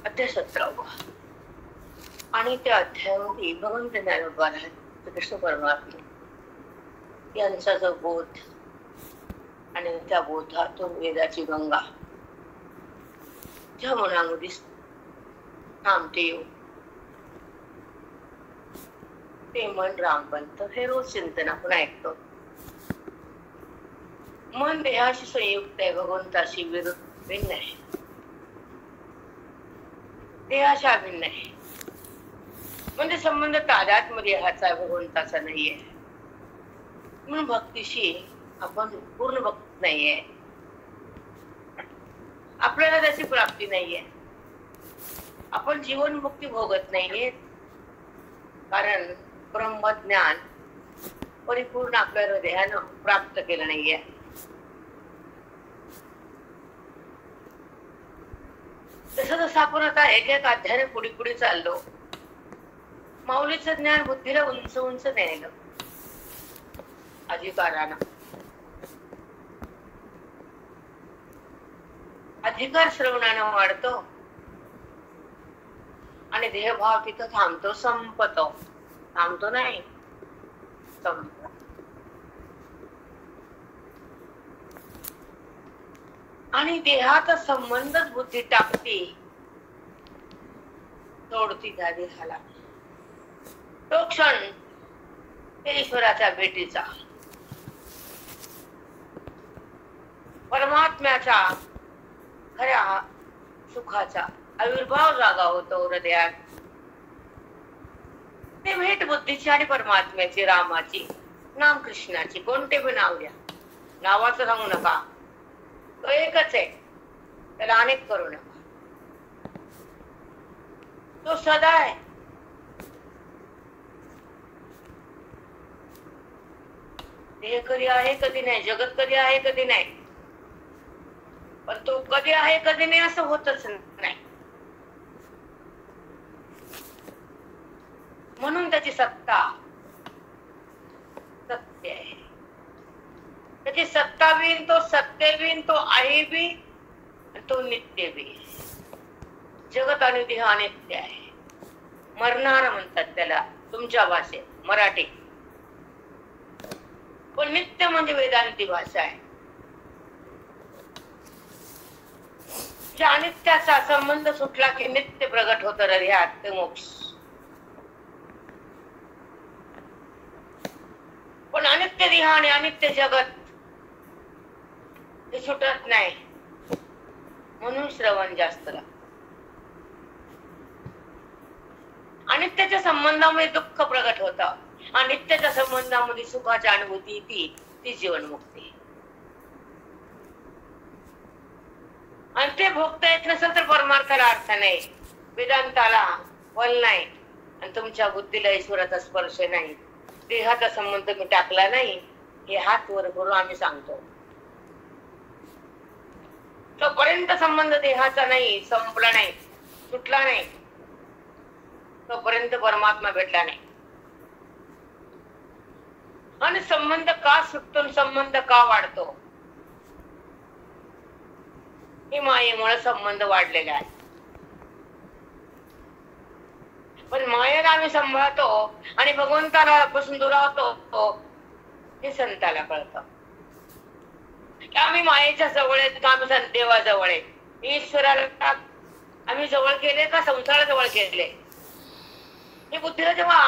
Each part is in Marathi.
अध्याय 17 आणि त्या अध्यायामध्ये भगवंत ज्ञानोबा कृष्ण परमात्मा यांचा जो बोध आणि त्या बोधातून वेदाची गंगा ज्या मनामध्ये थांबते ते मन रामपंत हे रोज चिंतन आपण ऐकतो. मन देहाशी संयुक्त आहे, भगवंताशी भिन्न आहे, देहाशी भिन्न आहे. म्हणजे संबंध तादात्म्य देहाचा भगवंताचा नाहीये. म्हणून भक्तीशी आपण पूर्ण भक्त नाहीये, आपल्याला त्याची प्राप्ती नाहीये, आपण जीवनमुक्ती भोगत नाहीये. कारण ब्रह्मज्ञान परिपूर्ण आपल्या हृदयानं प्राप्त केलं नाहीये. तसं जसं आपण आता एक एक अध्यायाने पुढे पुढे चाललो, माऊलीचं ज्ञान बुद्धीला उंच उंच न्यायलं अधिकारानं. अधिकार श्रवणानं वाढतो आणि देहभाव तिथं थांबतो, संपतो. थांबतो नाही, संपतो. आणि देहाचा संबंधच बुद्धी टाकते, सोडती त्या देहाला. तो क्षण ईश्वराच्या भेटीचा, परमात्म्याच्या खऱ्या सुखाचा आविर्भाव जागा होतो हृदयात. ते भेट बुद्धीची आणि परमात्म्याची, रामाची, नामकृष्णाची, कोणते भी नाव द्या, नावाचं सांगू नका, तो एकच आहे, त्याला अनेक करू नका. तो सदा आहे. देह कधी आहे कधी नाही, जगत कधी आहे कधी नाही, पण तो कधी आहे कधी नाही असं होतच नाही. म्हणून त्याची सत्ता सत्य आहे. त्याची सत्ता बिन, तो सत्य बिन, तो आहे बी, तो नित्य बी. जगत आणि देह अनित्य आहे, मरणार म्हणतात त्याला तुमच्या भाषेत, मराठी. पण नित्य म्हणजे वेदांती भाषा आहे. ज्या अनित्याचा संबंध सुटला की नित्य प्रगट होत हृदयात, ते मोक्ष. पण अनित्य देह आणि अनित्य जगत हे सुटत नाही. म्हणून श्रवण जास्त लागतं. अनित्याच्या संबंधामध्ये दुःख प्रगट होतं, अनित्याच्या संबंधामध्ये सुखाची अनुभूती येते, ती जीवनमुक्ती. आणि ते भोगता येत नसेल तर परमार्थाला अर्थ नाही, वेदांताला फल नाही, आणि तुमच्या बुद्धीला ईश्वराचा स्पर्श नाही, देहाचा संबंध मी टाकला नाही, हे हात वर करून आम्ही सांगतो. तोपर्यंत संबंध देहाचा नाही, संपला नाही, सुटला नाही, तोपर्यंत परमात्मा भेटला नाही. आणि संबंध का सुटतो, संबंध का वाढतो? ही मायेमुळे संबंध वाढलेला आहे. पण मायेला आम्ही सांभाळतो आणि भगवंताला पासून दुरावतो, हे संताला कळतं. आम्ही मायेच्या जवळ आहेत का आम्ही देवाजवळ आहे? ईश्वराला आम्ही जवळ केले का संसारा जवळ केले? हे बुद्धीला जेव्हा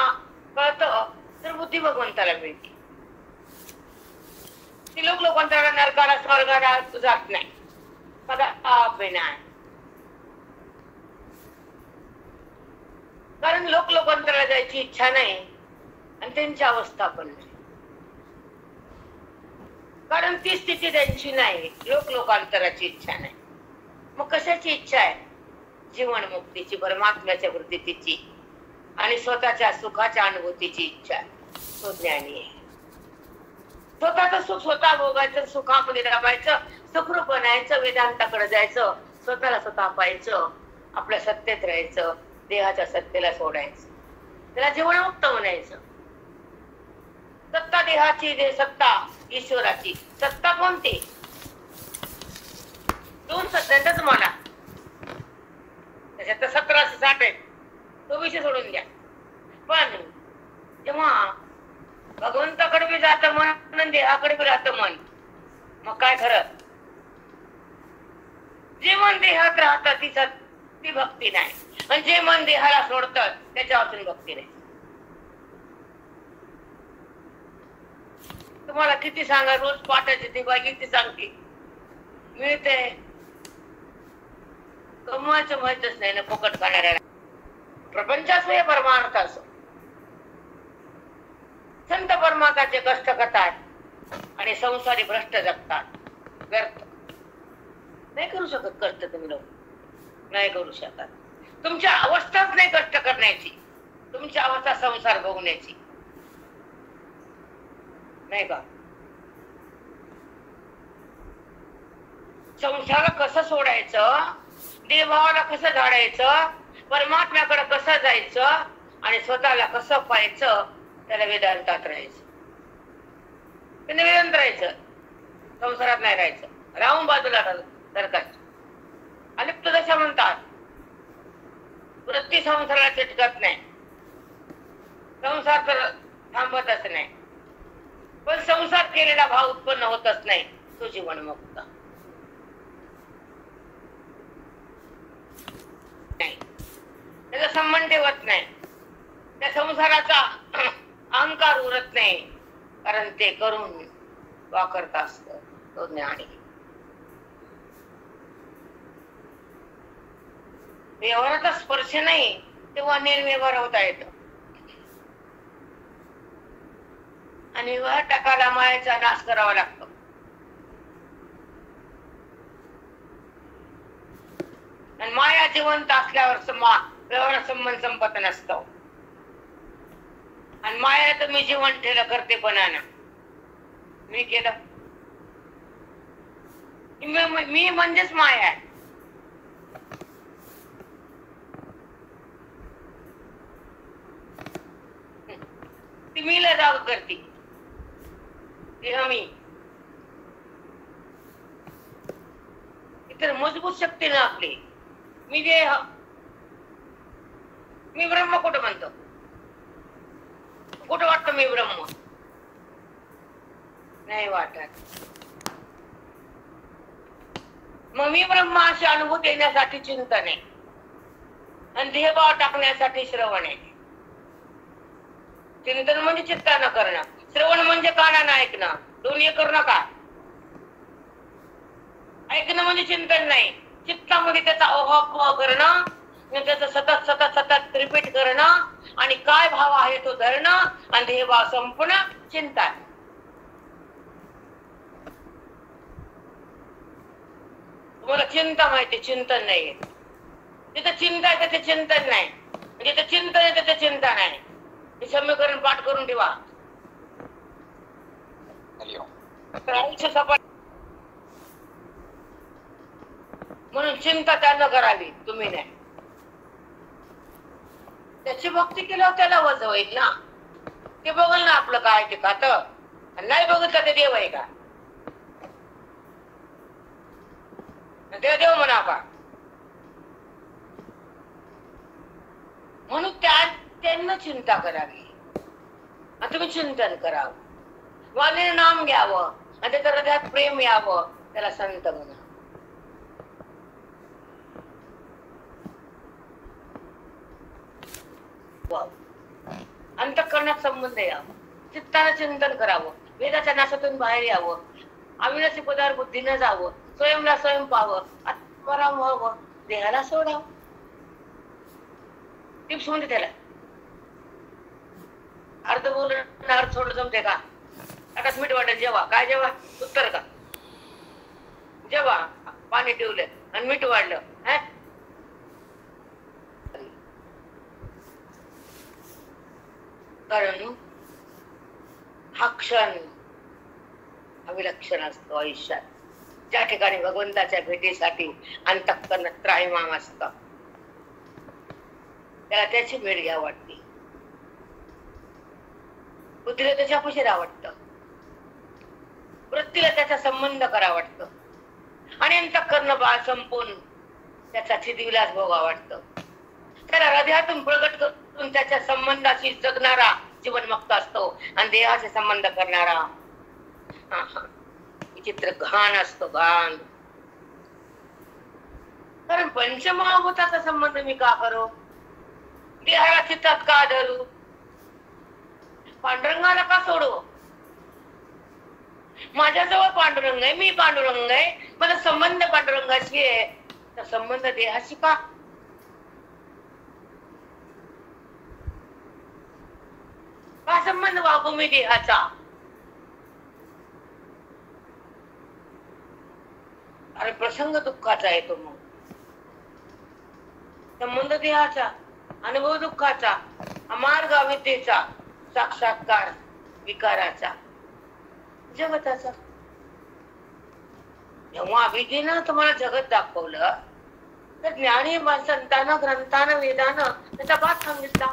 कळतं तर बुद्धी भगवंताला मिळते. ती लोकांताला नरकाला स्वर्गाला जात नाही, कदापि नाही. कारण लोकांतराला जायची इच्छा नाही आणि त्यांची अवस्था पण नाही. कारण ती स्थिती त्यांची नाही, लोकांतराची इच्छा नाही. मग कशाची इच्छा आहे? जीवनमुक्तीची, परमात्म्याच्या वृत्तीची आणि स्वतःच्या सुखाच्या अनुभूतीची इच्छा. तो ज्ञानी आहे. स्वतःच सुख स्वतः भोगायचं, सुखामध्ये राहायचं, सुखरूप बनायचं, वेदांताकडे जायचं, स्वतःला स्वतः पाहायचं, आपल्या सत्तेत राहायचं, देहाच्या सत्तेला सोडायचं, त्याला जीवनमुक्त म्हणायचं. सत्ता देहाची, सत्ता ईश्वराची. सत्ता कोणती? दोन सत्ता तुम्हाला, त्याच्यात तर 1760 आहेत, तो विषय सोडून द्या. पण जेव्हा भगवंताकडे बी जातं मन आणि देहाकडे बी राहतं मन, मग काय खरं? जे मन देहात राहतं ती भक्ती नाही, आणि जे मन देहाला सोडतं त्याच्यापासून भक्ती नाही. तुम्हाला किती सांगा, रोज पाठायची ती बाई किती सांगते, मिळते कमवायचं माहितच नाही ना फुकट खाणाऱ्या. प्रपंचाच हे परमार्थ असो. संत परमार्थाचे कष्ट करतात आणि संसारी भ्रष्ट जगतात. व्यर्थ नाही करू शकत कष्ट. तुम्ही लोक नाही करू शकत. तुमच्या अवस्थाच नाही कष्ट करण्याची, तुमची अवस्था संसार भोगण्याची नाही का? संसार कसं सोडायचं, देवाला कसं झाडायचं, परमात्म्याकडे कसं जायचं आणि स्वतःला कसं पाहायचं, त्याला वेदांतात राहायचं. त्याने वेदांत राहायचं, संसारात नाही राहायचं. राहून बाजूला सरकारचं अलिप्त दशा म्हणतात. वृत्ती संसाराला चिटकत नाही, संसार तर थांबतच नाही, पण संसार केलेला भाव उत्पन्न होतच नाही. तो जीवनमुक्त नाही, त्याचा संबंध ठेवत नाही, त्या संसाराचा अहंकार उरत नाही, कारण ते करून वाकरत असत. तो ज्ञानी व्यवहाराचा स्पर्श नाही तेव्हा निर्व्यवहार होता येत, आणि व्यवहार टाकायला मायेचा नाश करावा लागतो. आणि माया जिवंत असल्यावर व्यवहार संबंध संपत नसतो. आणि माया तर मी जीवन ठेवलं करतेपणानं, मी केलं, मी म्हणजेच माया आहे. ती मीला जाग करते, देह मी. इतर मजबूत शक्ती ना आपली. मी देह, मी ब्रह्म कुठं म्हणतो? कुठं वाटतं मी ब्रह्म? नाही वाटत. मग मी ब्रह्म अशी अनुभूती येण्यासाठी चिंतन आहे, आणि देहभाव टाकण्यासाठी श्रवण आहे. चिंतन म्हणजे चित्तानं करणं, श्रवण म्हणजे कानानं ऐकणं. दोन्ही करणं का? ऐकणं म्हणजे चिंतन नाही, चित्तामध्ये त्याचा अहोभाव करणं, त्याचं सतत सतत सतत रिपीट करणं, आणि काय भाव आहे तो धरणं, आणि देहभाव संपूर्ण चिंतन. तुम्हाला चिंता माहिती, चिंतन नाही. जिथं चिंता आहे तिथे चिंतन नाही, जिथं चिंतन आहे तिथे चिंता नाही. हे समीकरण पाठ करून ठेवा. म्हणून चिंता त्यानं करावी, तुम्ही नाही. त्याची भक्ती केल्यावर त्याला वज होईल ना. ते बघल ना आपलं काय ते खात, नाही बघितलं ते देव आहे का? देव देव म्हणा का? म्हणून त्यांना चिंता करावी, आणि तुम्ही चिंतन करावं, वाणी नाम घ्यावं, आणि त्याच्या हृदयात प्रेम यावं, त्याला संत म्हणा. अंतःकरणात संबंध यावं, चित्तानं चिंतन करावं, वेदाच्या नाशातून बाहेर यावं, अविनाशी पदावर बुद्धीनं जावं, स्वयंला स्वयं पाहावं, आत्माराम व्हावं, देहाला सोडावं. टिप्स म्हणते त्याला. अर्ध बोलून अर्ध सोडलं जमते का? आता मीठ वाटेल जेव्हा, काय जेव्हा? उत्तर का? जेव्हा पाणी ठेवलं आणि मीठ वाढलं, कारण हा क्षण अविलक्षण असतो आयुष्यात. ज्या ठिकाणी भगवंताच्या भेटीसाठी अंतःकरण त्राहिमाम असतं, त्याला त्याची भेट घ्या वाटते. बुद्धीला त्याच्यापाशी राहा वाटतं, वृत्तीला त्याचा संबंध करा वाटतं, आणि अंतःकरण बाळ संपून त्याचा चिदविलास भोगा वाटतं. त्याला हृदयातून प्रगट करून त्याच्या संबंधाशी जगणारा जीवनमुक्त असतो आणि देहाचे संबंध करणारा विचित्र घाण असतो, घाण. कारण पंचमहाभूताचा संबंध मी का करू, देहाला चित्तात का धरू, पांडुरंगाला का सोडू? माझ्याजवळ पांडुरंग आहे, मी पांडुरंग आहे, मला संबंध पांडुरंगाशी आहे, तर संबंध देहाशी का? का संबंध वागू मी देहाचा? अरे प्रसंग दुःखाचा येतो, मग संबंध देहाचा, अनुभव दुःखाचा, अमार्ग अविद्येचा, साक्षात्कार विकाराचा, जगताचा. जेव्हा अविद्येनं तुम्हाला जगत दाखवलं तर ज्ञानी संतांना, ग्रंथानं, वेदानं त्याचा बात सांगितला.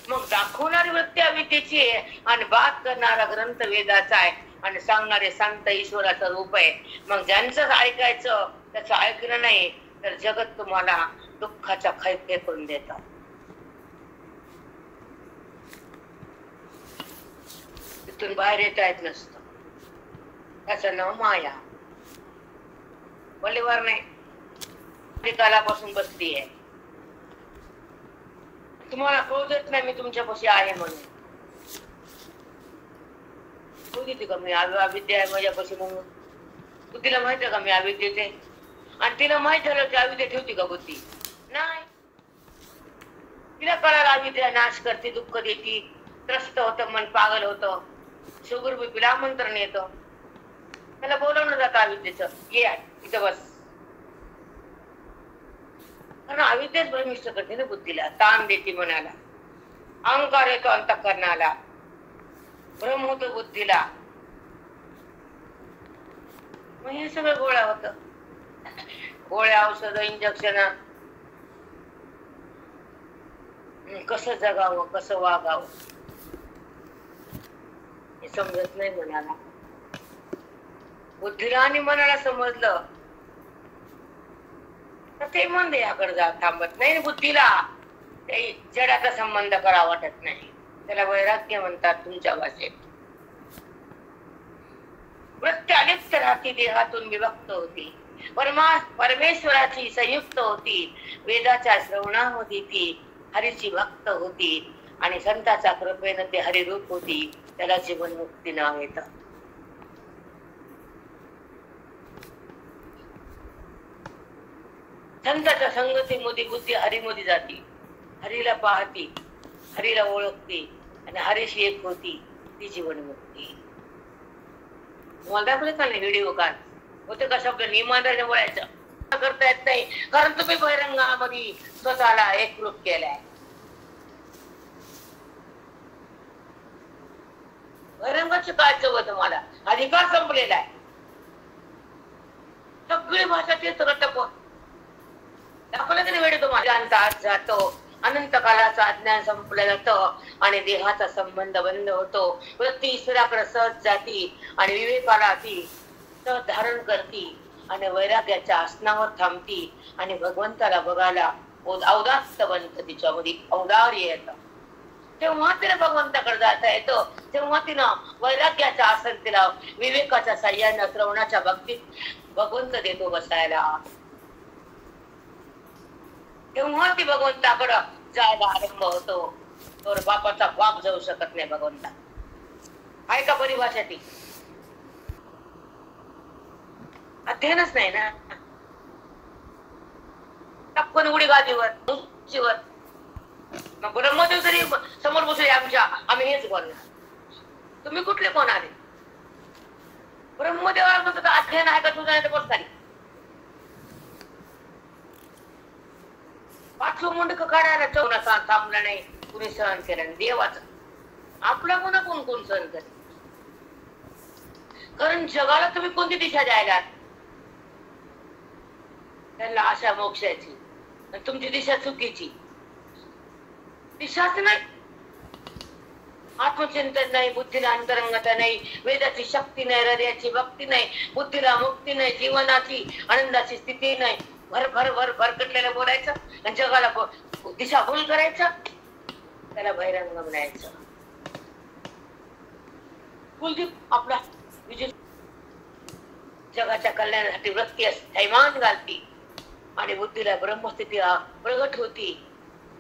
मग दाखवणारी वृत्ती अविद्येची आहे आणि बात करणारा ग्रंथ वेदाचा आहे आणि सांगणारे संत ईश्वराचं रूप आहे. मग ज्यांचं ऐकायचं त्याचं ऐकलं नाही तर जगत तुम्हाला दुःखाच्या खैपे करून देतात. तिथून बाहेर येता येत नसतं. त्याचं नाव माया. बलीवार नाही, कालापासून बसली आहे. तुम्हाला कळू देत नाही मी तुमच्यापाशी आहे म्हणून. कळू का मी अविद्या आहे माझ्यापाशी म्हणून? बुद्धीला माहित आहे का मी अविद्येचे? आणि तिला माहित झालं की अविद्या ठेवती का बुद्धी? नाही. तिला कळाला अविद्या नाश करते, दुःख देती, त्रस्त होतं, मन पागल होतं, शुगर बीपीला आमंत्रण येतं. त्याला बोलवलं जातं अविद्येचं, ये इथं बस. कारण अविद्याच भ्रमिष्ट करते ना बुद्धीला, ताण देते मनाला, अहंकार येतो अंतःकरणाला, भ्रम होतो बुद्धीला. मग हे सगळं गोळ्या होत, गोळ्या, औषध, इंजेक्शन. कसं जगावं, कसं वागावं हे समजत नाही मनाला. बुद्धीला आणि मनाला समजलं तर ते मन देहाकडे जात थांबत नाही. बुद्धीला जडाचा संबंध करा वाटत नाही. त्याला वैराग्य म्हणतात तुमच्या भाषेत. वृत्ती अलिप्त राहती, देहातून विभक्त होती, परमेश्वराची संयुक्त होती, वेदाच्या श्रवणामध्ये ती हरीची भक्त होती आणि संताच्या कृपेनं ते हरिरूप होती. त्याला जीवनमुक्ती नाव येतं. संताच्या संगतीमध्ये बुद्धी हरीमध्ये जाती, हरीला पाहती, हरीला ओळखते आणि हरीशी एक होती, ती जीवनमुक्ती. तुम्हाला दाखवले का नाही व्हिडिओ? काल होते का शब्द नियमाने बोलायचं करता येत नाही, कारण तुम्ही बहिरंगामध्ये स्वतःला एकरूप केलाय. बहिरंगाची काय चव तुम्हाला? अधिकार संपलेला आहे. सगळी भाषा तेच रटप दाखवलं की नाही वेळ तुम्हाला? अंत जातो, अनंत कालाचं अज्ञान संपलं जातं आणि देहाचा संबंध बंद होतो. वृत्ती ईश्वराकडे सहज जाती आणि विवेकाला ती सहज धारण करती आणि वैराग्याच्या आसनावर थांबती आणि भगवंताला बघायला औदात्त बनतं. तिच्यामध्ये औदार्य येतं. तेव्हा तिला भगवंताकडे जाता येतं. तेव्हा तिनं वैराग्याच्या आसन तिला विवेकाच्या साह्यानं श्रवणाच्या भक्तीत भगवंत देतो बसायला. तेव्हा ती भगवंताकडं जायला आरंभ होतो. तर बापाचा बाप जाऊ शकत नाही भगवंता. आहे का परिभाषा ती? अध्ययनच नाही ना. टपकन उडी गादीवर उंचीवर. मग ब्रह्मदेव जरी समोर बसले आमच्या, आम्ही हेच बोलणार. तुम्ही कुठले कोण आले? ब्रह्मदेवाला म्हणतो अध्ययन आहे का तुझा? नाही तर बस खाली. पाचवं मुंडक काढायला चौना थांबला नाही, कुणी सहन केलं. देवाचं आपला गुन्हा कोण कोण सहन करे? कारण जगाला तुम्ही कोणती दिशा द्यायला? त्यांना आशा मोक्षाची, तुमची दिशा चुकीची. दिशाच नाही, आत्मचिंतन नाही, बुद्धीला अंतरंगता नाही, वेदाची शक्ती नाही, हृदयाची भक्ती नाही, बुद्धीला मुक्ती नाही, जीवनाची आनंदाची स्थिती नाही. भर भर भर भरकटलेलं बोलायचं आणि जगाला दिशाभूल करायचं, त्याला बहिरंग म्हणायचं. कुलदीप आपला विजय जगाच्या कल्याणासाठी वृत्ती थैमान घालती आणि बुद्धीला ब्रह्मस्थिती प्रगट होती.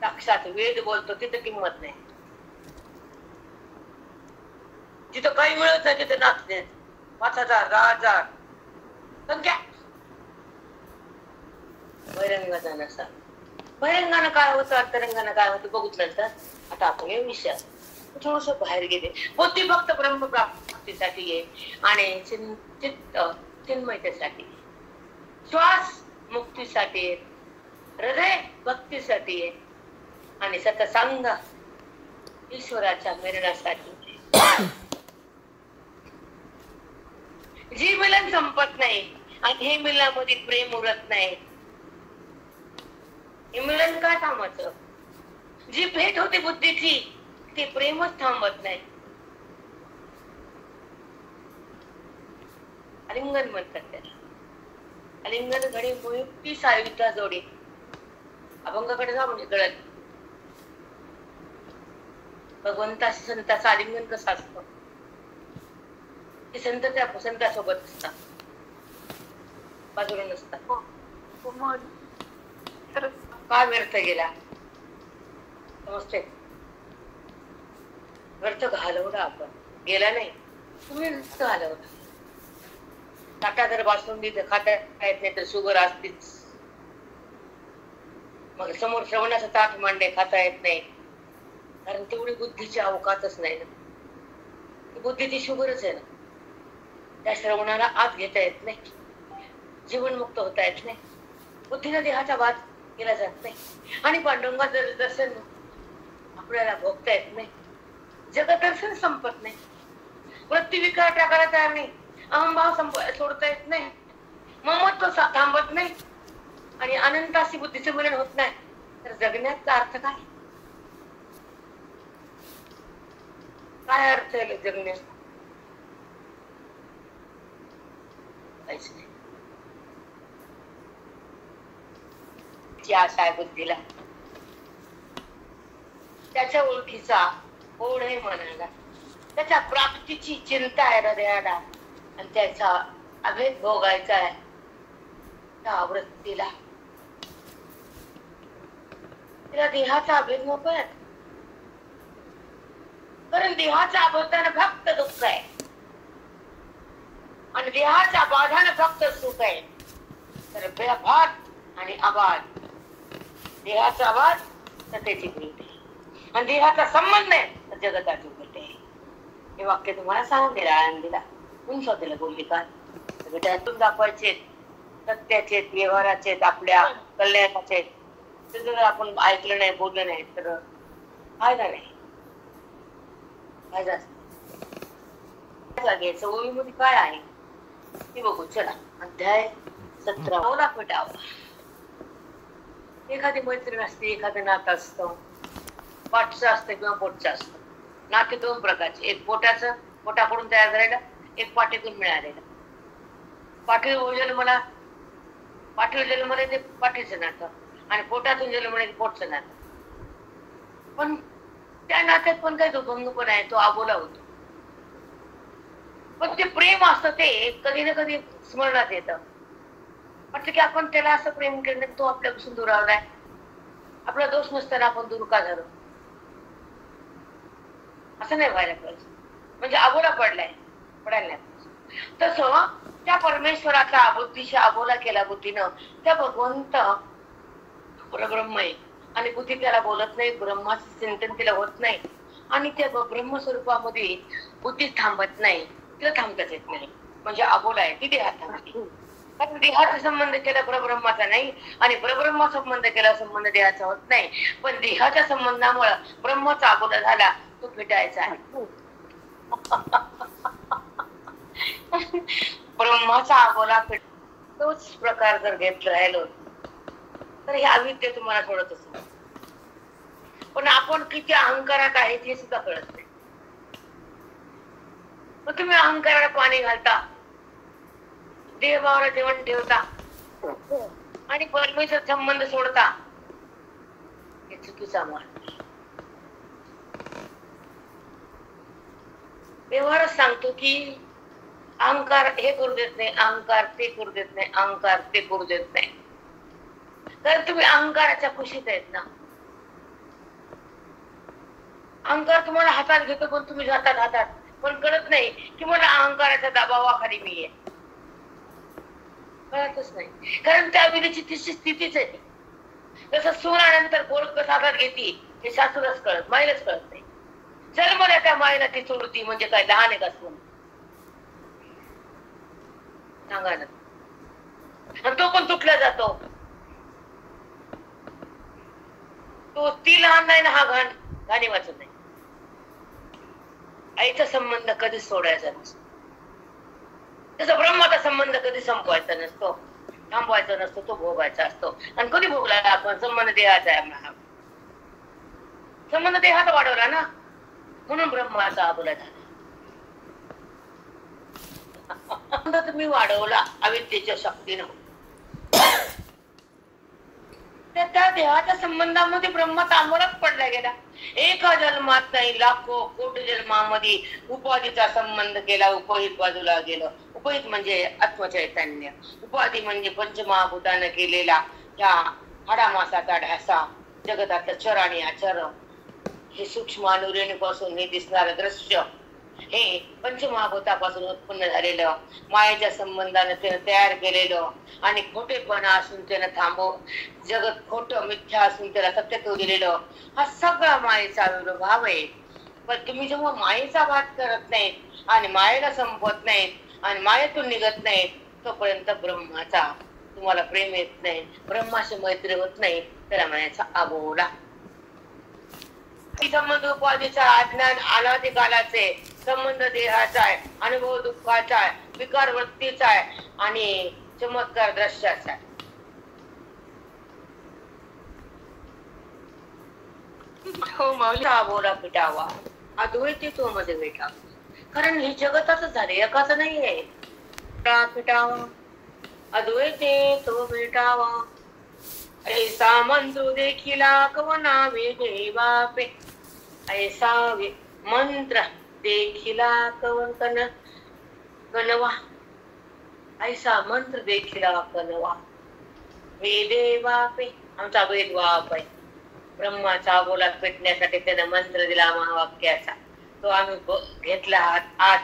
साक्षात वेद बोलतो तिथं किंमत नाही. जिथं काही मिळत नाही तिथे नाचते. 5,000 10,000 संख्या बहिरंगाचा नसा. बहिरंगानं काय होतं, अंतरंगानं काय होतं बघूच नंतर. आता आपण या विषयात थोडस बाहेर गेले. बुद्धी फक्त ब्रह्मप्राप्तीसाठी आहे आणि चित्त चिन्मयतेसाठी, श्वास मुक्तीसाठी आहे, हृदय भक्तीसाठी आहे आणि सतसंग ईश्वराच्या मिलनासाठी. जी मिलन संपत नाही आणि हे मिलनामध्ये प्रेम उरत नाही, हे मिलन का थांबायचं? जी भेट होती बुद्धीची ते प्रेमच थांबत नाही. आलिंगन म्हणतात त्याला. आलिंगन घडी मुयुक्ती सायुध्या जोडी. अभंगाकडे जा म्हणजे कळत भगवंताशी संताचं आलिंगन कसं असतं. ते संत त्या संतासोबत असतात, बाजूला नसतात. का व्यर्थ गेला समजते? व्यर्थ घालवला आपण, गेला नाही. तुम्ही घालवला. ताटा जर बासुंदी खाता येत नाही तर शुगर असतीच. मग समोर श्रवणाचं ताट मांडे खाता येत नाही कारण तेवढी बुद्धीची अवकाशच नाही ना. बुद्धीची शुगरच आहे ना. त्या श्रवणाला आत घेता येत नाही, जीवनमुक्त होता येत नाही, बुद्धीने देहाचा वाद केला जात नाही आणि पांडुरंगाचं दर्शन आपल्याला भोगता येत नाही. जगत दर्शन संपत नाही, वृत्ती विकार टाकायला तयार नाही, अहंभाव सोडता येत नाही, ममत्व थांबत नाही आणि अनंताशी बुद्धीचे मिलन होत नाही. तर जगण्याचा अर्थ काय? काय अर्थ आहे जगण्याचा? काहीच नाही. आशा आहे बुद्धीला, त्याच्या ओळखीचा ओढ आहे मनाला, त्याच्या प्राप्तीची चिंता आहे हृदयाला आणि त्याचा अभेद भोगायचा आहे त्या वृत्तीला. तिला देहाचा अभेद नको आहे, कारण देहाच्या अभेदाने फक्त दुःख आहे आणि देहाच्या बाधाने फक्त सुख आहे. तर बेभात आणि आबाद, देहाचा आवाज सत्याची गोष्ट आहे आणि देहाचा संबंध नाही तर जगताची गोष्ट आहे. हे वाक्य तुम्हाला सांगितलेलं आनंदीला उंचवतेला बोलली का? त्यातून दाखवायचे सत्याचे, व्यवहाराचे, आपल्या कल्याणाचे. ते जर आपण ऐकलं नाही, बोललं नाही तर फायदा नाही. फायदा घ्यायचं. ओळीमध्ये काय आहे ते बघू. चला अध्याय 17 फटावा. एखादी मैत्रीण असते, एखादं नातं असतं, पाठचं असतं किंवा पोटचं असतं. नाते दोन प्रकारचे, एक पोटाचं, पोटाकडून तयार झालेलं, एक पाठीतून मिळालेलं. पाठीवर जन्मला ते पाठीचं नातं आणि पोटातून जन्मला ते पोटचं नातं. पण त्या नात्यात पण काही दुभंग पण आहे, तो अबोला होतो. पण ते प्रेम असतं ते कधी ना कधी स्मरणात येतं. वाटतं की आपण त्याला असं प्रेम केलं, तो आपल्यापासून दुरावलाय, आपला दोष नसताना आपण दूर का झालो. असं नाही व्हायला पाहिजे, म्हणजे अबोला पडायला नाही. तसं त्या परमेश्वराचा बुद्धीच्या अबोला केला बुद्धीनं, त्या भगवंत परब्रह्म आहे आणि बुद्धी त्याला बोलत नाही, ब्रह्माचं चिंतन तिला होत नाही आणि त्या ब्रह्मस्वरूपामध्ये बुद्धी थांबत नाही, तिला थांबताच येत नाही, म्हणजे अबोला आहे, ती देहात थांबते. कारण देहाचा संबंध केला परब्रह्माचा नाही आणि परब्रह्मा संबंध केला संबंध देहाचा होत नाही. पण देहाच्या संबंधामुळे ब्रह्माचा अबोला झाला, तो फिटायचा आहे. ब्रह्माचा अबोला फिट तोच प्रकार जर घेत राहिलो तर हे अविद्या तुम्हाला सोडत असतो. पण आपण किती अहंकारात आहे हे सुद्धा कळत नाही. मग तुम्ही अहंकाराला पाणी घालता, देहभावाला जेवण ठेवता आणि परमेश्वर संबंध सोडता. हे चुकीचा मार्ग. व्यवहारच सांगतो की अहंकार हे करू देत नाही, अहंकार ते करू देत नाही, अहंकार ते करू देत नाही. कारण तुम्ही अहंकाराच्या कुशीत आहेत ना. अहंकार तुम्हाला हातात घेतो पण तुम्ही जातात हातात, पण कळत नाही की मला अहंकाराच्या दबावाखाली मी आहे. कळतच नाही, कारण त्या विधीची तिची स्थितीच आहे ती. जसं सोनानंतर गोरख हातात घेते हे सासूलाच कळत, माईलाच कळत नाही. जन्मल्या त्या मायला ती सोडती म्हणजे काय लहान आहे का सोन? सांगा ना. आणि तो पण तुटला जातो. तो ती लहान नाही ना, हा घाणी वाचत नाही. आईचा संबंध कधी सोडायचा नसतो. तसा ब्रह्माचा संबंध कधी संपवायचा नसतो, थांबवायचा नसतो, तो भोगायचा असतो. आणि कधी भोगला आपण? संबंध देहाचा आहे आपला. संबंध देहाचा वाढवला ना, म्हणून ब्रह्माचा अबोला झाला. तुम्ही वाढवला अविद्येच्या शक्तीनं. त्या देहाच्या संबंधामध्ये ब्रह्म तांबोलाच पडला गेला. एका जन्मात नाही, लाखो कोटी जन्मामध्ये उपाधीचा संबंध केला. उपहित बाजूला गेलं. उपहित म्हणजे आत्मचैतन्य, उपाधी म्हणजे पंचमहाभूतानं केलेला त्या हाडामासाचा ढासा, जगतातलं चर आणि अचर, हे सूक्ष्म अनुरेणीपासून हे दिसणारं दृश्य, हे पंचमहाभूतापासून उत्पन्न झालेलं, मायेच्या संबंधाने त्यानं तयार केलेलं आणि खोटेपणा असून त्यानं जगत खोटं मिथ्या असून त्याला सत्य तो दिलेलं, हा सगळा मायेचा विभाव आहे. पण तुम्ही जेव्हा मायेचा वाद करत नाहीत आणि मायेला संपवत नाहीत आणि मायेतून निघत नाहीत, तोपर्यंत ब्रह्माचा तुम्हाला प्रेम येत नाही, ब्रह्माशी मैत्री होत नाही. त्याला मायेचा अबोला. संबंध उपाधीचा, अज्ञान अनादी कालाचे, संबंध देहाचा आहे, अनुभव दुःखाचा आहे, विकार वृत्तीचा आहे आणि चमत्कार दृश्याचा आहे. हो माऊली. अबोला पिटावा, अद्वैतित्व मध्ये भेटावा. कारण हे जगताच झाले, एकाच नाही आहे. पिटावा, अद्वैतित्व भेटावा. ऐसा मंत्र देखिला कवना वेगळे बापे, ऐसा मंत्र देखिला कवन कनवा, ऐसा मंत्र देखिला कनवा. वेदे बापे, आमचा वेद बाप आहे. ब्रह्माचा बोला पेटण्यासाठी त्याने मंत्र दिला महावाक्याचा, तो आम्ही घेतला आज.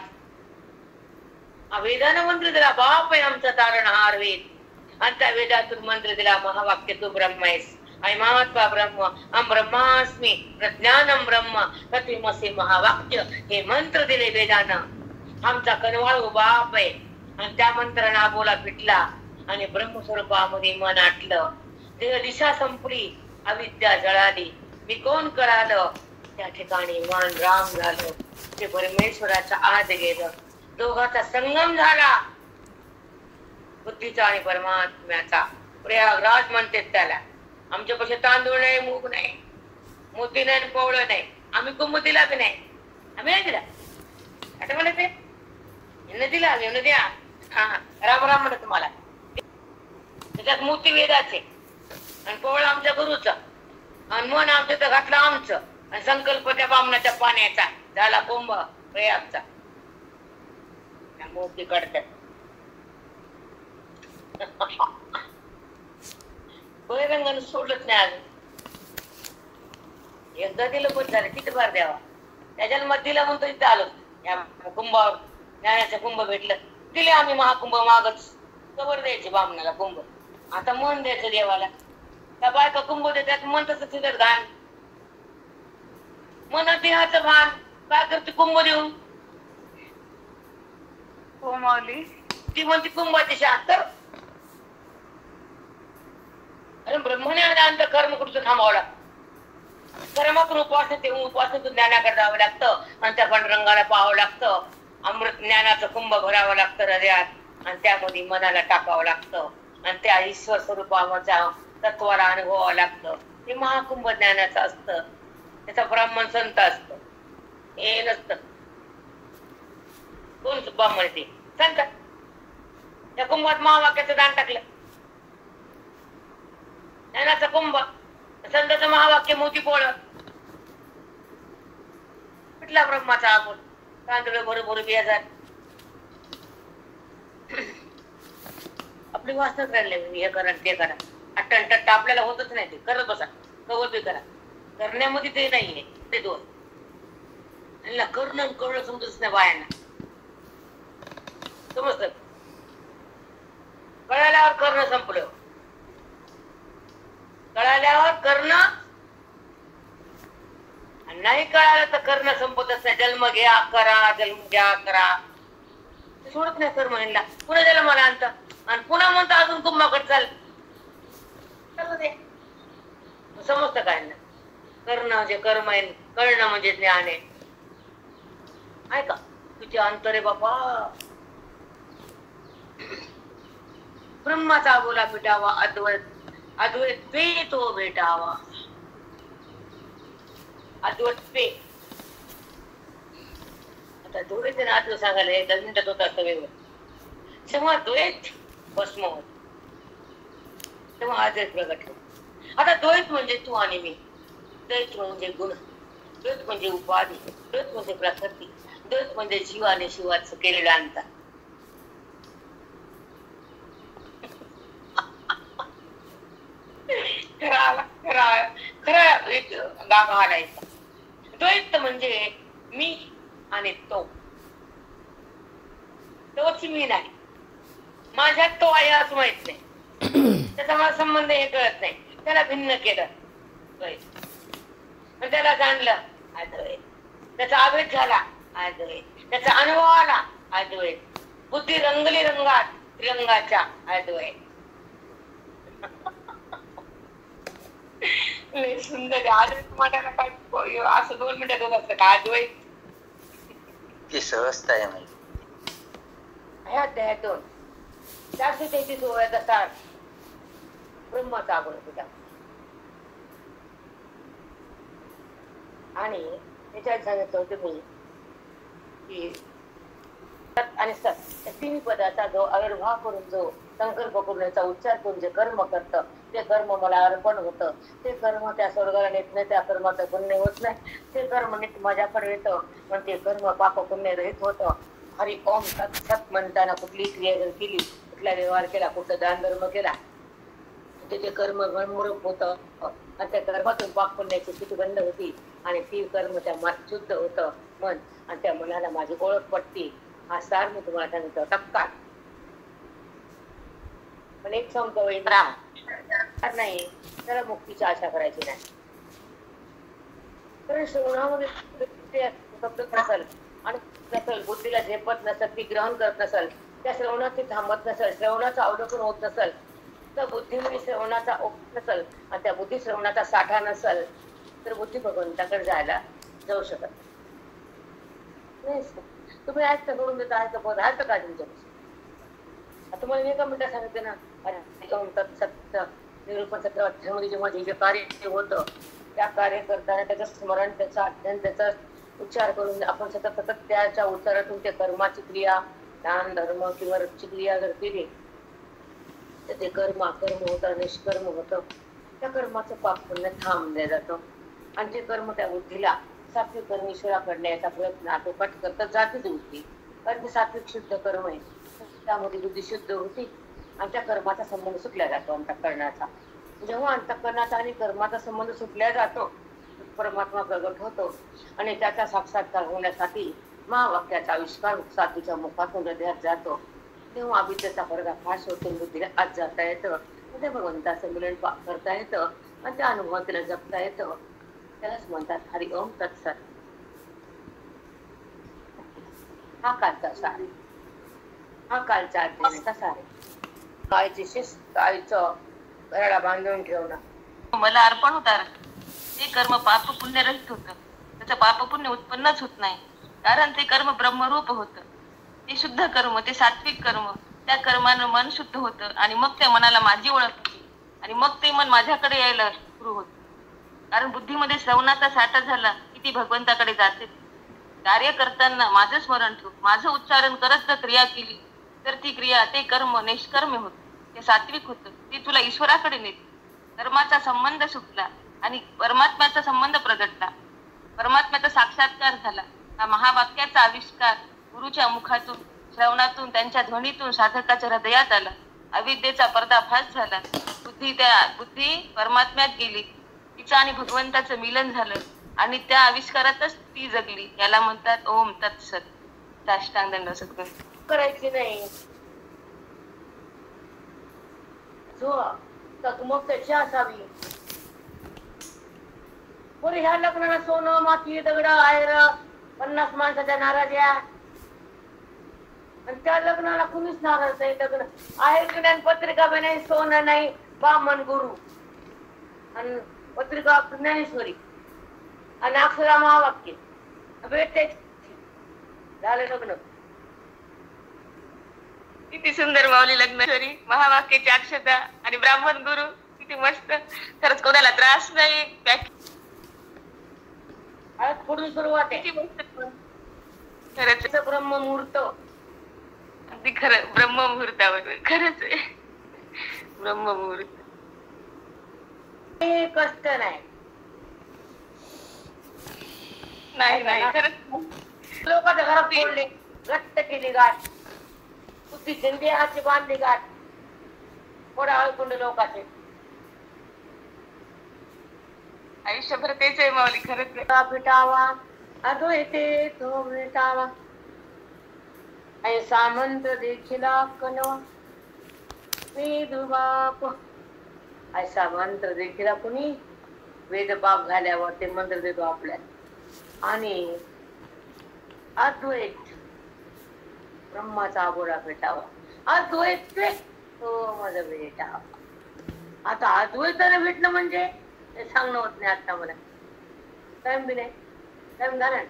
वेदानं मंत्र दिला, बाप आहे आमचा तारणहार वेद. आणि त्या वेदातून मंत्र दिला महावाक्य, तू ब्रह्म आहेस. आणि महात्मा ब्रह्म, अहम ब्रह्मास्मी प्रज्ञानम ब्रह्म तत्वमसि महावाक्य, हे मंत्र दिले वेदानं. आमचा कनवाळू बाप आहे. आणि त्या मंत्रांना बोला पिटला आणि ब्रह्मस्वरूपामध्ये मन आटलं. देह दिशा संपली, अविद्या जळाली, मी कोण कळालं. त्या ठिकाणी मन राम झालं, ते परमेश्वराच्या आत गेलं. दोघांचा संगम झाला, बुद्धीचा आणि परमात्म्याचा. प्रयागराज म्हणते त्याला. आमच्या पाशी तांदूळ नाही, मूग नाही, मोती नाही, पवळं नाही. आम्ही कुंभ दिला की नाही? आम्ही नाही दिला. आता म्हणत यांना दिला, घेऊन द्या. हा, राम राम म्हणत तुम्हाला. त्याच्यात मोती वेदाचे आणि पवळं आमच्या गुरुचं आणि मन आमचं तर घातलं आमचं आणि संकल्प त्या बामणाच्या पाण्याचा. झाला कुंभ प्रयागचा. मोती काढतात. बहिरंगानं सोडलंच नाही अजून. एकदा दिलं पण झालं, किती बार द्यावा. त्याच्या जन्मात दिला म्हणतो इथं आलो. या कुंभावर ज्ञानाचं कुंभ भेटलं, दिले आम्ही महाकुंभ मागच. कबर द्यायचे बामणाला कुंभ. आता मन द्यायचं देवाला. त्या बायका कुंभ देतात, मन तसं तिथं घाण. मनात देहाचं भान काय करते कुंभ देऊन? हो माऊली. ती म्हणते कुंभाची शास्त्र. अरे ब्रह्मने अंत कर्म कुठचं थांबावं लागतं. कर्मातून उपासनेतून ज्ञानाकडे जावं लागतं आणि त्या पांडुरंगाला पाहावं लागतं. अमृत ज्ञानाचं कुंभ भरावं लागतं हृदयात आणि त्यामध्ये मनाला टाकावं लागतं आणि त्या ईश्वर स्वरूपाच्या तत्वाला अनुभवावं लागतं. हे महाकुंभ ज्ञानाचं असतं. त्याचा ब्राह्मण संत असतो, हे नसतं. कोण ब्राह्मण ते संत. त्या कुंभात महावाक्याचं दान टाकलं, ज्ञानाचा कुंभ. संताचं महावाक्य मोती पोळ, कुठला ब्रह्माचा आगोल, तांदूळ बरोबर बियाजार. आपली वासनाच राहिले, हे करा ते करा, अट्टंटट्ट आपल्याला होतच नाही. ते करत बसा, कवर बी करा. करण्यामध्ये ते नाहीये, ते दोन. करणं कळलं समजतच नाही बायांना. समजत कळाल्यावर करणं संपलं, कळाल्यावर करणं, नाही कळालं तर करणं संपतच नाही. जन्म घ्या करा, जन्म घ्या करा, सोडत नाही कर्म ह्यांना. पुन्हा त्याला मला आणतं आणि पुन्हा म्हणतं अजून कुंभाकडे चाल. समजतं काय ना, करणं म्हणजे कर्म आहे, कळणं म्हणजे ज्ञान आहे. ऐका तुझे अंतर आहे बापा. ब्रह्माचा बोला भेटावा, अद्वैत अद्वैत तो भेटावा. अद्वैत पे आता द्वैत ना आतलं सांगायला 10 मिनिटात होत असतं वेगळं. जेव्हा द्वैत भस्म होत तेव्हा अद्वैत प्रगट होत. आता द्वैत म्हणजे तू आणि मी, द्वैत म्हणजे गुण, द्वैत म्हणजे उपाधी, द्वैत म्हणजे प्रकृती, द्वैत म्हणजे जीव आणि शिवाचं केलेलं अंतर. खरा एक गाभा आलायचा. द्वैत म्हणजे मी आणि तोच मी नाही, माझ्यात तो आहे असं माहित नाही, त्याचा मला संबंध हे कळत नाही. त्याला भिन्न केलं द्वैत, त्याला जाणलं अद्वैत, त्याचा आवेश झाला अद्वैत, त्याचा अनुभव आला अद्वैत, बुद्धी रंगली रंगात रंगाच्या अद्वैत. लय सुंदर अद्वैत म्हणायला काय असं 2 मिनिटात होत असतं का अद्वैत? ती सहजता आहे म्हणजे ह्या अध्यायातून 433 ओव्याचा सार ब्रह्माचा गुण होता. आणि त्याच्यात सांगितलं होतं मी की सत आणि सत या तिन्ही पदाचा जो आविर्भाव करून जो संकल्प करून याचा उच्चार करून जे कर्म करतं ते कर्म मला अर्पण होतं. ते कर्म त्या स्वर्गाला नेत नाही, त्या कर्माचं पुण्य होत नाही. ते कर्म नीट माझ्याकडे येतं, पण ते कर्म पाप पुण्य रहित होतं. हरी ओम सत सत म्हणताना कुठली क्रिया जर केली, कुठला व्यवहार केला, कुठला दान धर्म केला, ते कर्म घनमुरूप होतं आणि त्या कर्मातून पाप पुण्याची स्थिती बंद होती आणि ती कर्म त्या शुद्ध होतं मन आणि त्या मनाला माझी ओळख पटती. हा सार मी तुम्हाला सांगितलं टक्का. पण एक सांगतो नाही, त्याला मुक्तीची आशा करायची नाही. कारण श्रवणामध्ये नसेल आणि नसेल, बुद्धीला झेपत नसेल, ती ग्रहण करत नसेल, त्या श्रवणात ती थांबत नसेल, श्रवणाचं अवलोकन होत नसेल, तर बुद्धीमध्ये श्रवणाचा ओप नसेल आणि त्या बुद्धी श्रवणाचा साठा नसेल, तर बुद्धी भगवंताकडे जाऊ शकत नाही. तुम्ही ऐकता करून देता, ऐकता बोध ऐकता का तुमच्यापासून? तुम्हाला एका मिनिटात सांगितलं ना, अरे निरूपण 17 अध्यायामध्ये जेव्हा जे कार्य होतं त्या कार्य करताना त्याचं स्मरण, त्याचा अध्ययन, त्याचा उच्चार करून आपण सतत त्याच्या उच्चारातून त्या कर्माची क्रिया, दान धर्म किंवा रक्ची क्रिया जर केली तर ते कर्म अकर्म होतं, निष्कर्म होतं. त्या कर्माचं पाप पुण्य थांबलं जातं आणि ते कर्म त्या बुद्धीला सात्विक कर्म ईश्वराकडे याचा प्रयत्न आटोकाट करता जातीच बुद्धी. कारण ते सात्विक शुद्ध कर्म आहे, त्यामध्ये बुद्धी शुद्ध होती आणि त्या कर्माचा संबंध सुटला जातो अंतःकरणाचा. जेव्हा अंतःकरणाचा आणि कर्माचा संबंध सुटला जातो, परमात्मा प्रगट होतो आणि त्याचा साक्षात्कार होण्यासाठी महावाक्याचा आविष्कार साधूच्या मुखातून हृदयात जातो. तेव्हा अभितेचा पर्दाफाश होतो, बुद्धीला आत जाता येतं, त्या भगवंताचं मिलन करता येतं आणि त्या अनुभवाला जपता येतं. त्यालाच म्हणतात हरि ओम तत्सत. हा कालचा सार, हा कालचा अध्ययनाचा सार आहे. कायची शिस्त, आईचं घराला बांधून ठेवणं मला अर्पण होता. ते कर्म पाप पुण्य रहित होतं, त्याचं पाप पुण्य उत्पन्नच होत नाही, कारण ते कर्म ब्रह्मरूप होतं. ते शुद्ध कर्म, ते सात्विक कर्म, त्या कर्मानं मन शुद्ध होतं आणि मग त्या मनाला माझी ओळख होती आणि मग ते मन माझ्याकडे यायला सुरू होतं. कारण बुद्धीमध्ये श्रवणाचा साठा झाला की ती भगवंताकडे जाते. कार्य करताना माझं स्मरण ठेव, माझं उच्चारण करत जर क्रिया केली तर ती क्रिया, ते कर्म निष्कर्म होत, ते सात्विक होतं, ते तुला ईश्वराकडे नेते. कर्माचा संबंध सुटला आणि परमात्म्याचा संबंध प्रगटला. परमात्म्याचा साक्षात्कार झाला. हा महावाक्याचा आविष्कार गुरुच्या मुखातून, श्रवणातून, त्यांच्या ध्वनीतून साधकाच्या हृदयात आला. अविद्येचा पर्दाफाश झाला. बुद्धी परमात्म्यात गेली. तिचं आणि भगवंताचं मिलन झालं आणि त्या आविष्कारातच ती जगली. याला म्हणतात ओम तत्सत. साष्टांग दंड सद्गुरू. करायची नाही. जो तकमक त्याची असावी. बरं ह्या लग्नाला सोनं, माती, दगड, आयर, 50 माणसाच्या नाराज्या, आणि त्या लग्नाला कुणीच नाराज नाही. लग्न आहे ज्ञान पत्रिका बी नाही, सोनं नाही, ब्राह्मण गुरु आणि पत्रिका ज्ञानेश्वरी आणि अक्षरा महावाक्य भेटते. झालं लग्न. किती सुंदर माऊली लग्नेश्वरी, महावाक्याची अक्षता आणि ब्राह्मण गुरु. किती मस्त. खरंच कोणाला त्रास नाही. आज पुढून सुरुवात आहे. किती मस्त. खरंच ब्रह्ममुहूर्त. अगदी खरं. ब्रह्ममुहूर्तावर. खरंच आहे. ब्रह्ममुहूर्त. कष्ट नाही. नाही खरंच. लोकांच्या घरात फोडले, घट्ट केली गाठ, बुद्धीची देहाची बांधली गाठ, थोडा हळकुंड लोकांचे. आयुष्यभर तेच आहे माऊली. खरंच आहे. पिटावा अद्वैते तो मिटावा, ऐसा मंत्र देखील कनवा वेदबाप. ऐसा मंत्र देखील कुणी वेद पाप झाल्यावर ते मंत्र देतो आपल्याला. आणि अद्वैत ब्रह्माचा बोडा पेटावा, अद्वैत तो माझा भेटावा. आता अद्वैताने भेटणं म्हणजे ते सांगणं होत नाही. आता मला टाइम बी नाही. टाइम झाला.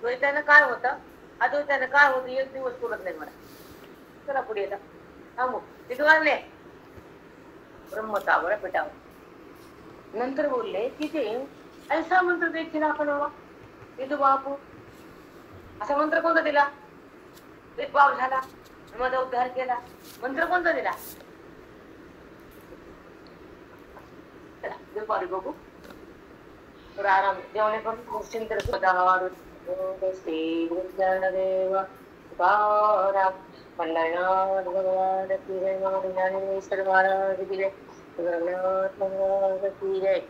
द्वैतानं काय होतं, अद्वैतानं काय होतं, एक दिवस पुरत नाही मला. चला पुढे येतात. थांबू. किती वाजले? ब्रह्मचा बोडा पेटावा. नंतर बोलले की ते ऐसा मंत्र देखील आपण हवा विदू बापू. असा मंत्र कोणता दिला? वेद बाप झाला, माझा उद्धार केला. मंत्र कोणता दिला? चला दुपारी बघू. तर आराम जेवणे करून चिंतन श्री ज्ञानदेव तुकाराम पंढरनाथ भगवान की जय. ज्ञानेश्वर महाराज की जय. जगन्नाथ महाराज की जय.